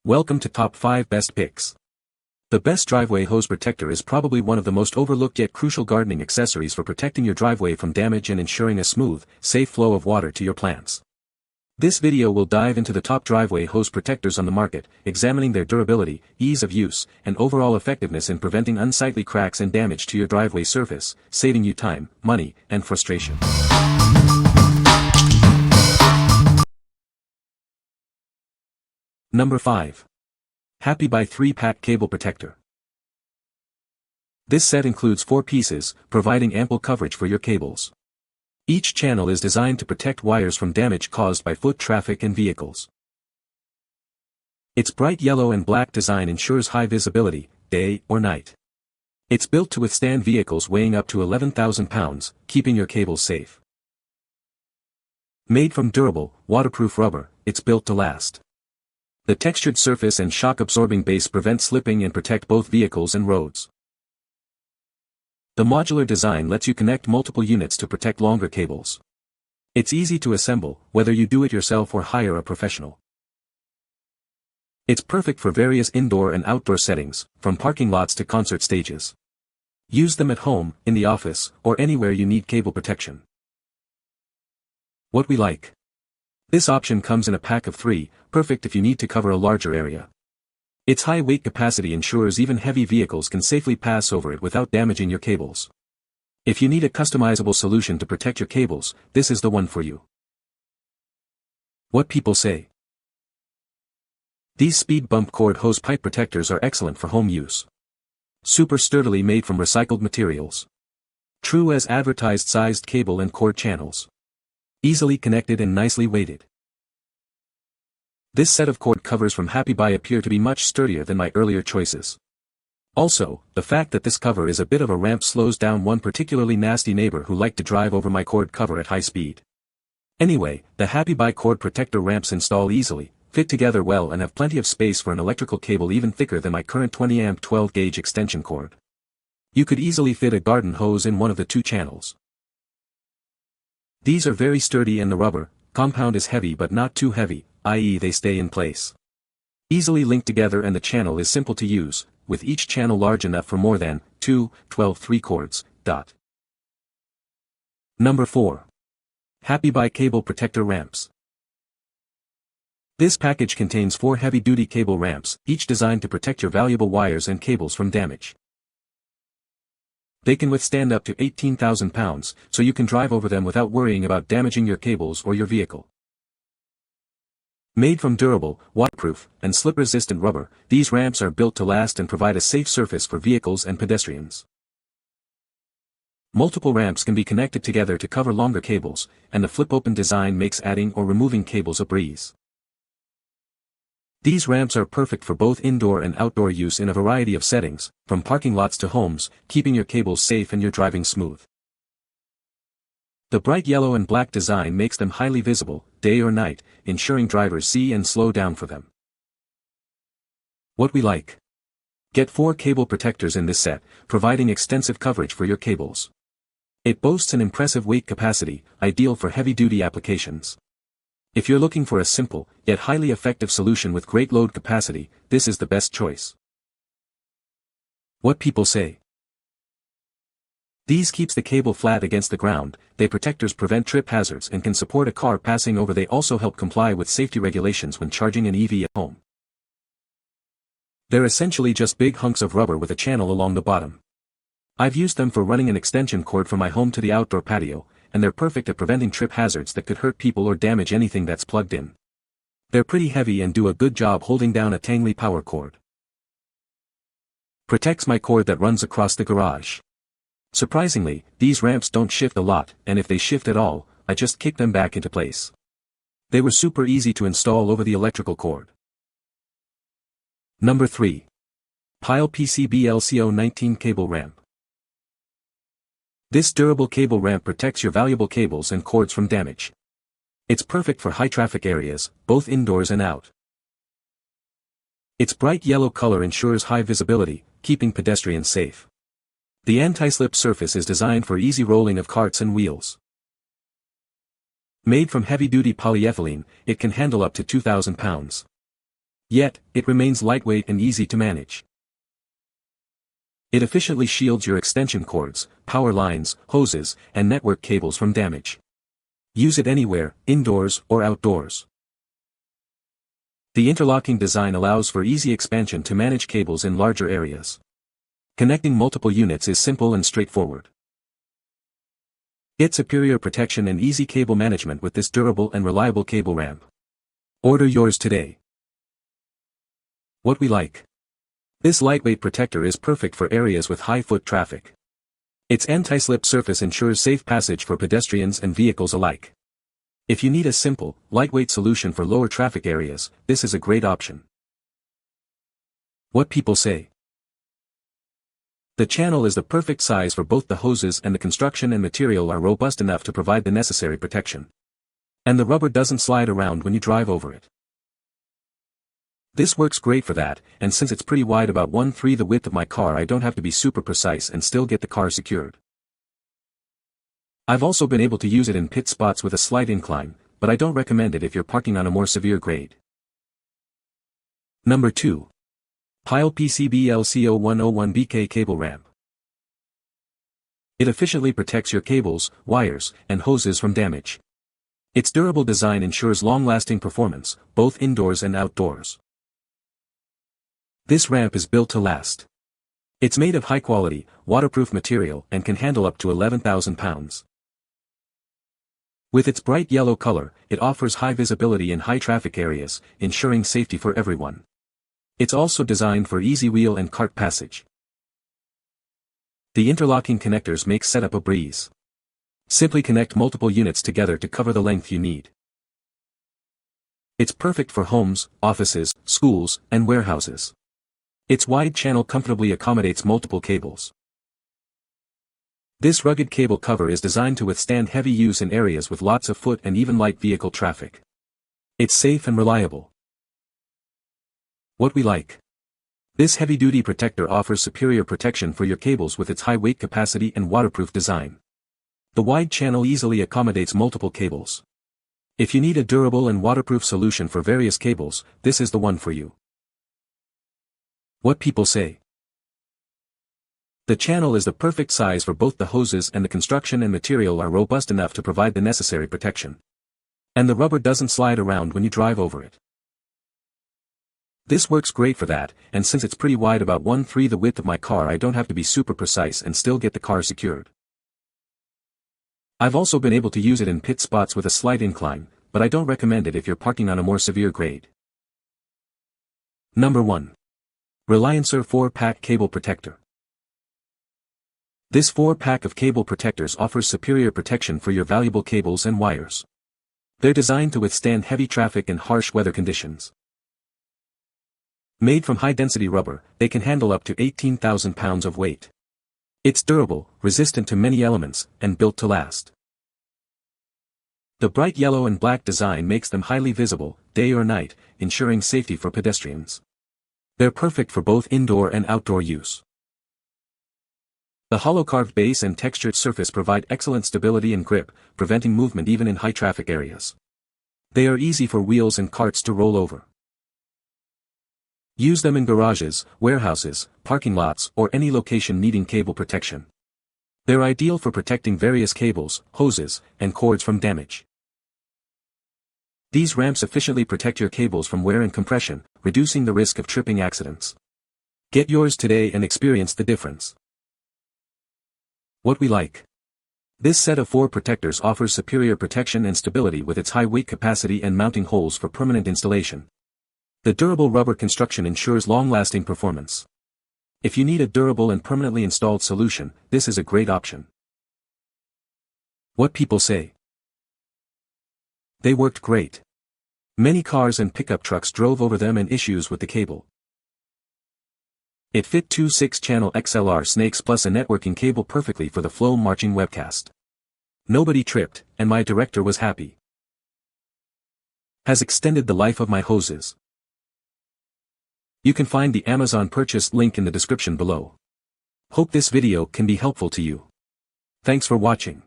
Welcome to Top 5 Best Picks. The best driveway hose protector is probably one of the most overlooked yet crucial gardening accessories for protecting your driveway from damage and ensuring a smooth, safe flow of water to your plants. This video will dive into the top driveway hose protectors on the market, examining their durability, ease of use, and overall effectiveness in preventing unsightly cracks and damage to your driveway surface, saving you time, money, and frustration. Number 5. Happybuy 3-Pack Cable Protector. This set includes 4 pieces, providing ample coverage for your cables. Each channel is designed to protect wires from damage caused by foot traffic and vehicles. Its bright yellow and black design ensures high visibility, day or night. It's built to withstand vehicles weighing up to 11,000 pounds, keeping your cables safe. Made from durable, waterproof rubber, it's built to last. The textured surface and shock-absorbing base prevent slipping and protect both vehicles and roads. The modular design lets you connect multiple units to protect longer cables. It's easy to assemble, whether you do it yourself or hire a professional. It's perfect for various indoor and outdoor settings, from parking lots to concert stages. Use them at home, in the office, or anywhere you need cable protection. What we like. This option comes in a pack of 3, perfect if you need to cover a larger area. Its high weight capacity ensures even heavy vehicles can safely pass over it without damaging your cables. If you need a customizable solution to protect your cables, this is the one for you. What people say. These speed bump cord hose pipe protectors are excellent for home use. Super sturdily made from recycled materials. True as advertised sized cable and cord channels. Easily connected and nicely weighted. This set of cord covers from Happybuy appear to be much sturdier than my earlier choices. Also, the fact that this cover is a bit of a ramp slows down one particularly nasty neighbor who liked to drive over my cord cover at high speed. Anyway, the Happybuy cord protector ramps install easily, fit together well and have plenty of space for an electrical cable even thicker than my current 20 amp 12 gauge extension cord. You could easily fit a garden hose in one of the 2 channels. These are very sturdy and the rubber compound is heavy but not too heavy, i.e. they stay in place. Easily linked together and the channel is simple to use, with each channel large enough for more than 12 cords. Number 4. Happybuy Cable Protector Ramps. This package contains 4 heavy-duty cable ramps, each designed to protect your valuable wires and cables from damage. They can withstand up to 18,000 pounds, so you can drive over them without worrying about damaging your cables or your vehicle. Made from durable, waterproof, and slip-resistant rubber, these ramps are built to last and provide a safe surface for vehicles and pedestrians. Multiple ramps can be connected together to cover longer cables, and the flip-open design makes adding or removing cables a breeze. These ramps are perfect for both indoor and outdoor use in a variety of settings, from parking lots to homes, keeping your cables safe and your driving smooth. The bright yellow and black design makes them highly visible, day or night, ensuring drivers see and slow down for them. What we like. Get 4 cable protectors in this set, providing extensive coverage for your cables. It boasts an impressive weight capacity, ideal for heavy-duty applications. If you're looking for a simple, yet highly effective solution with great load capacity, this is the best choice. What people say. These keeps the cable flat against the ground, they protectors prevent trip hazards and can support a car passing over. They also help comply with safety regulations when charging an EV at home. They're essentially just big hunks of rubber with a channel along the bottom. I've used them for running an extension cord from my home to the outdoor patio, and they're perfect at preventing trip hazards that could hurt people or damage anything that's plugged in. They're pretty heavy and do a good job holding down a tangly power cord. Protects my cord that runs across the garage. Surprisingly, these ramps don't shift a lot, and if they shift at all, I just kick them back into place. They were super easy to install over the electrical cord. Number 3. Pyle PCB-LCO19 Cable Ramp. This durable cable ramp protects your valuable cables and cords from damage. It's perfect for high-traffic areas, both indoors and out. Its bright yellow color ensures high visibility, keeping pedestrians safe. The anti-slip surface is designed for easy rolling of carts and wheels. Made from heavy-duty polyethylene, it can handle up to 2,000 pounds. Yet, it remains lightweight and easy to manage. It efficiently shields your extension cords, power lines, hoses, and network cables from damage. Use it anywhere, indoors or outdoors. The interlocking design allows for easy expansion to manage cables in larger areas. Connecting multiple units is simple and straightforward. Get superior protection and easy cable management with this durable and reliable cable ramp. Order yours today. What we like. This lightweight protector is perfect for areas with high foot traffic. Its anti-slip surface ensures safe passage for pedestrians and vehicles alike. If you need a simple, lightweight solution for lower traffic areas, this is a great option. What people say. The channel is the perfect size for both the hoses, and the construction and material are robust enough to provide the necessary protection. And the rubber doesn't slide around when you drive over it. This works great for that, and since it's pretty wide, about 1/3 the width of my car, I don't have to be super precise and still get the car secured. I've also been able to use it in pit spots with a slight incline, but I don't recommend it if you're parking on a more severe grade. Number 2. Pyle PCB-LC0101BK Cable Ramp. It efficiently protects your cables, wires, and hoses from damage. Its durable design ensures long-lasting performance, both indoors and outdoors. This ramp is built to last. It's made of high-quality, waterproof material and can handle up to 11,000 pounds. With its bright yellow color, it offers high visibility in high-traffic areas, ensuring safety for everyone. It's also designed for easy wheel and cart passage. The interlocking connectors make setup a breeze. Simply connect multiple units together to cover the length you need. It's perfect for homes, offices, schools, and warehouses. Its wide channel comfortably accommodates multiple cables. This rugged cable cover is designed to withstand heavy use in areas with lots of foot and even light vehicle traffic. It's safe and reliable. What we like. This heavy-duty protector offers superior protection for your cables with its high weight capacity and waterproof design. The wide channel easily accommodates multiple cables. If you need a durable and waterproof solution for various cables, this is the one for you. What people say. The channel is the perfect size for both the hoses, and the construction and material are robust enough to provide the necessary protection. And the rubber doesn't slide around when you drive over it. This works great for that, and since it's pretty wide, about 1/3 the width of my car, I don't have to be super precise and still get the car secured. I've also been able to use it in pit spots with a slight incline, but I don't recommend it if you're parking on a more severe grade. Number 1. Reliancer 4-Pack Cable Protector. This 4-pack of cable protectors offers superior protection for your valuable cables and wires. They're designed to withstand heavy traffic and harsh weather conditions. Made from high-density rubber, they can handle up to 18,000 pounds of weight. It's durable, resistant to many elements, and built to last. The bright yellow and black design makes them highly visible, day or night, ensuring safety for pedestrians. They're perfect for both indoor and outdoor use. The hollow carved base and textured surface provide excellent stability and grip, preventing movement even in high-traffic areas. They are easy for wheels and carts to roll over. Use them in garages, warehouses, parking lots, or any location needing cable protection. They're ideal for protecting various cables, hoses, and cords from damage. These ramps efficiently protect your cables from wear and compression, reducing the risk of tripping accidents. Get yours today and experience the difference. What we like. This set of 4 protectors offers superior protection and stability with its high weight capacity and mounting holes for permanent installation. The durable rubber construction ensures long-lasting performance. If you need a durable and permanently installed solution, this is a great option. What people say. They worked great. Many cars and pickup trucks drove over them, and issues with the cable. It fit 2 6-channel XLR snakes plus a networking cable perfectly for the flow marching webcast. Nobody tripped, and my director was happy. Has extended the life of my hoses. You can find the Amazon purchase link in the description below. Hope this video can be helpful to you. Thanks for watching.